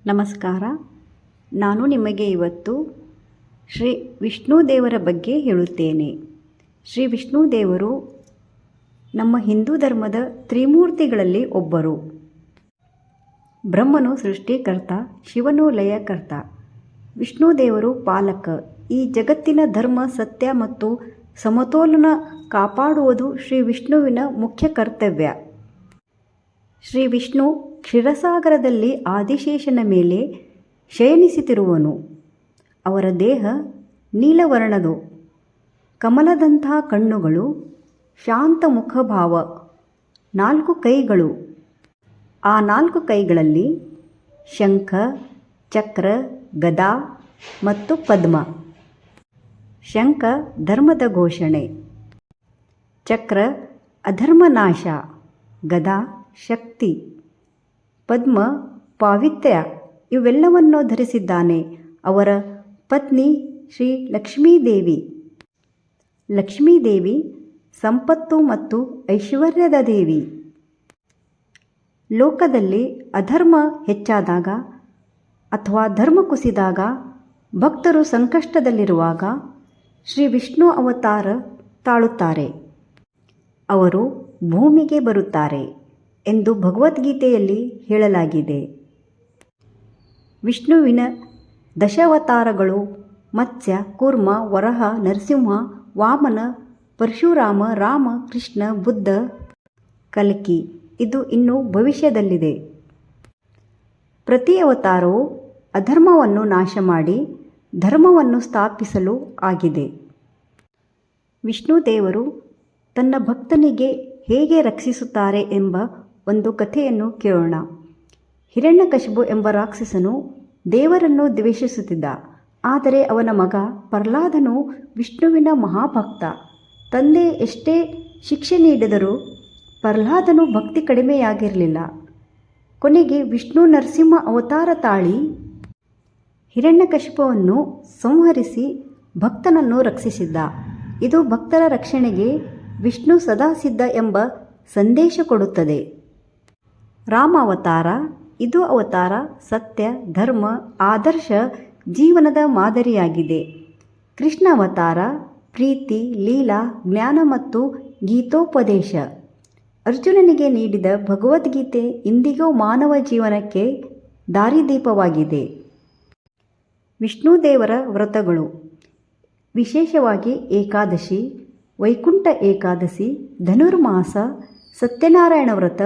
ನಮಸ್ಕಾರ. ನಾನು ನಿಮಗೆ ಇವತ್ತು ಶ್ರೀ ವಿಷ್ಣು ದೇವರ ಬಗ್ಗೆ ಹೇಳುತ್ತೇನೆ. ಶ್ರೀ ವಿಷ್ಣು ದೇವರು ನಮ್ಮ ಹಿಂದೂ ಧರ್ಮದ ತ್ರಿಮೂರ್ತಿಗಳಲ್ಲಿ ಒಬ್ಬರು. ಬ್ರಹ್ಮನು ಸೃಷ್ಟಿಕರ್ತ, ಶಿವನು ಲಯಕರ್ತ, ವಿಷ್ಣು ದೇವರು ಪಾಲಕ. ಈ ಜಗತ್ತಿನ ಧರ್ಮ, ಸತ್ಯ ಮತ್ತು ಸಮತೋಲನ ಕಾಪಾಡುವುದು ಶ್ರೀ ವಿಷ್ಣುವಿನ ಮುಖ್ಯ ಕರ್ತವ್ಯ. ಶ್ರೀ ವಿಷ್ಣು ಕ್ಷೀರಸಾಗರದಲ್ಲಿ ಆದಿಶೇಷನ ಮೇಲೆ ಶಯನಿಸುತ್ತಿರುವನು. ಅವರ ದೇಹ ನೀಲವರ್ಣದು, ಕಮಲದಂಥ ಕಣ್ಣುಗಳು, ಶಾಂತ ಮುಖಭಾವ, 4 ಕೈಗಳು. ಆ 4 ಕೈಗಳಲ್ಲಿ ಶಂಖ, ಚಕ್ರ, ಗದಾ ಮತ್ತು ಪದ್ಮ. ಶಂಖ ಧರ್ಮದ ಘೋಷಣೆ, ಚಕ್ರ ಅಧರ್ಮನಾಶ, ಗದಾ ಶಕ್ತಿ, ಪದ್ಮ ಪಾವಿತ್ರ್ಯ. ಇವೆಲ್ಲವನ್ನು ಧರಿಸಿದ್ದಾನೆ. ಅವರ ಪತ್ನಿ ಶ್ರೀ ಲಕ್ಷ್ಮೀದೇವಿ. ಲಕ್ಷ್ಮೀದೇವಿ ಸಂಪತ್ತು ಮತ್ತು ಐಶ್ವರ್ಯದ ದೇವಿ. ಲೋಕದಲ್ಲಿ ಅಧರ್ಮ ಹೆಚ್ಚಾದಾಗ ಅಥವಾ ಧರ್ಮ ಕುಸಿದಾಗ, ಭಕ್ತರು ಸಂಕಷ್ಟದಲ್ಲಿರುವಾಗ ಶ್ರೀ ವಿಷ್ಣು ಅವತಾರ ತಾಳುತ್ತಾರೆ. ಅವರು ಭೂಮಿಗೆ ಬರುತ್ತಾರೆ ಎಂದು ಭಗವದ್ಗೀತೆಯಲ್ಲಿ ಹೇಳಲಾಗಿದೆ. ವಿಷ್ಣುವಿನ ದಶಾವತಾರಗಳು ಮತ್ಸ್ಯ, ಕೂರ್ಮ, ವರಹ, ನರಸಿಂಹ, ವಾಮನ, ಪರಶುರಾಮ, ರಾಮ, ಕೃಷ್ಣ, ಬುದ್ಧ, ಕಲ್ಕಿ. ಇದು ಇನ್ನೂ ಭವಿಷ್ಯದಲ್ಲಿದೆ. ಪ್ರತಿ ಅವತಾರವು ಅಧರ್ಮವನ್ನು ನಾಶ ಮಾಡಿ ಧರ್ಮವನ್ನು ಸ್ಥಾಪಿಸಲು ಆಗಿದೆ. ವಿಷ್ಣು ದೇವರು ತನ್ನ ಭಕ್ತನಿಗೆ ಹೇಗೆ ರಕ್ಷಿಸುತ್ತಾರೆ ಎಂಬ ಒಂದು ಕಥೆಯನ್ನು ಕೇಳೋಣ. ಹಿರಣ್ಯಕಶಿಪು ಎಂಬ ರಾಕ್ಷಸನು ದೇವರನ್ನು ದ್ವೇಷಿಸುತ್ತಿದ್ದ. ಆದರೆ ಅವನ ಮಗ ಪ್ರಹ್ಲಾದನು ವಿಷ್ಣುವಿನ ಮಹಾಭಕ್ತ. ತಂದೆ ಎಷ್ಟೇ ಶಿಕ್ಷೆ ನೀಡಿದರೂ ಪ್ರಹ್ಲಾದನು ಭಕ್ತಿ ಕಡಿಮೆಯಾಗಿರಲಿಲ್ಲ. ಕೊನೆಗೆ ವಿಷ್ಣು ನರಸಿಂಹ ಅವತಾರ ತಾಳಿ ಹಿರಣ್ಯಕಶಿಪುವನ್ನು ಸಂಹರಿಸಿ ಭಕ್ತನನ್ನು ರಕ್ಷಿಸಿದ್ದ. ಇದು ಭಕ್ತರ ರಕ್ಷಣೆಗೆ ವಿಷ್ಣು ಸದಾ ಸಿದ್ಧ ಎಂಬ ಸಂದೇಶ ಕೊಡುತ್ತದೆ. ರಾಮ ಅವತಾರ. ಇದು ಅವತಾರ ಸತ್ಯ, ಧರ್ಮ, ಆದರ್ಶ ಜೀವನದ ಮಾದರಿಯಾಗಿದೆ. ಕೃಷ್ಣ ಅವತಾರ ಪ್ರೀತಿ, ಲೀಲಾ, ಜ್ಞಾನ ಮತ್ತು ಗೀತೋಪದೇಶ. ಅರ್ಜುನನಿಗೆ ನೀಡಿದ ಭಗವದ್ಗೀತೆ ಇಂದಿಗೂ ಮಾನವ ಜೀವನಕ್ಕೆ ದಾರಿದೀಪವಾಗಿದೆ. ವಿಷ್ಣು ದೇವರ ವ್ರತಗಳು, ವಿಶೇಷವಾಗಿ ಏಕಾದಶಿ, ವೈಕುಂಠ ಏಕಾದಶಿ, ಧನುರ್ಮಾಸ, ಸತ್ಯನಾರಾಯಣ ವ್ರತ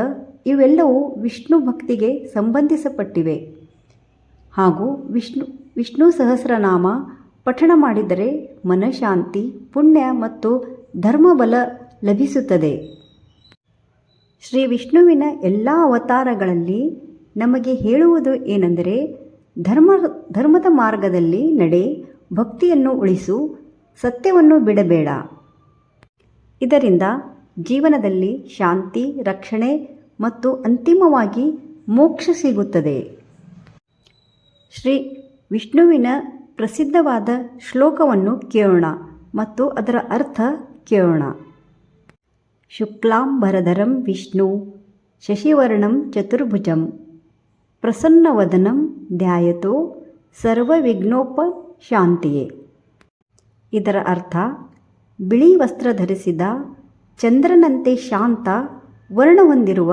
ಇವೆಲ್ಲವೂ ವಿಷ್ಣು ಭಕ್ತಿಗೆ ಸಂಬಂಧಿಸಲ್ಪಟ್ಟಿವೆ. ಹಾಗೂ ವಿಷ್ಣು ಸಹಸ್ರನಾಮ ಪಠಣ ಮಾಡಿದರೆ ಮನಃಶಾಂತಿ, ಪುಣ್ಯ ಮತ್ತು ಧರ್ಮಬಲ ಲಭಿಸುತ್ತದೆ. ಶ್ರೀ ವಿಷ್ಣುವಿನ ಎಲ್ಲ ಅವತಾರಗಳಲ್ಲಿ ನಮಗೆ ಹೇಳುವುದು ಏನೆಂದರೆ, ಧರ್ಮದ ಮಾರ್ಗದಲ್ಲಿ ನಡೆ, ಭಕ್ತಿಯನ್ನು ಉಳಿಸು, ಸತ್ಯವನ್ನು ಬಿಡಬೇಡ. ಇದರಿಂದ ಜೀವನದಲ್ಲಿ ಶಾಂತಿ, ರಕ್ಷಣೆ ಮತ್ತು ಅಂತಿಮವಾಗಿ ಮೋಕ್ಷ ಸಿಗುತ್ತದೆ. ಶ್ರೀ ವಿಷ್ಣುವಿನ ಪ್ರಸಿದ್ಧವಾದ ಶ್ಲೋಕವನ್ನು ಕೇಳೋಣ ಮತ್ತು ಅದರ ಅರ್ಥ ಕೇಳೋಣ. ಶುಕ್ಲಾಂಬರಧರಂ ವಿಷ್ಣು ಶಶಿವರ್ಣಂ ಚತುರ್ಭುಜಂ ಪ್ರಸನ್ನವದನಂ ಧ್ಯಾಯತೋ ಸರ್ವವಿಘ್ನೋಪಶಾಂತಿಯೇ. ಇದರ ಅರ್ಥ, ಬಿಳಿ ವಸ್ತ್ರ ಧರಿಸಿದ ಚಂದ್ರನಂತೆ ಶಾಂತ ವರ್ಣ ಹೊಂದಿರುವ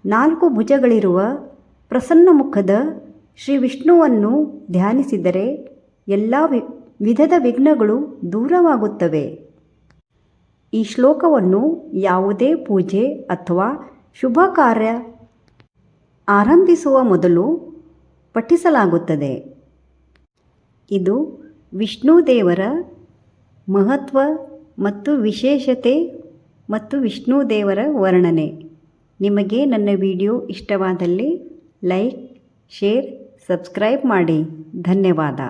4 ಭುಜಗಳಿರುವ ಪ್ರಸನ್ನ ಮುಖದ ಶ್ರೀ ವಿಷ್ಣುವನ್ನು ಧ್ಯಾನಿಸಿದರೆ ಎಲ್ಲ ವಿಧದ ವಿಘ್ನಗಳು ದೂರವಾಗುತ್ತವೆ. ಈ ಶ್ಲೋಕವನ್ನು ಯಾವುದೇ ಪೂಜೆ ಅಥವಾ ಶುಭ ಕಾರ್ಯ ಆರಂಭಿಸುವ ಮೊದಲು ಪಠಿಸಲಾಗುತ್ತದೆ. ಇದು ವಿಷ್ಣು ದೇವರ ಮಹತ್ವ ಮತ್ತು ವಿಶೇಷತೆ ಮತ್ತು ವಿಷ್ಣು ದೇವರ ವರ್ಣನೆ. ನಿಮಗೆ ನನ್ನ ವಿಡಿಯೋ ಇಷ್ಟವಾದಲ್ಲಿ ಲೈಕ್, ಶೇರ್, ಸಬ್ಸ್ಕ್ರೈಬ್ ಮಾಡಿ. ಧನ್ಯವಾದ.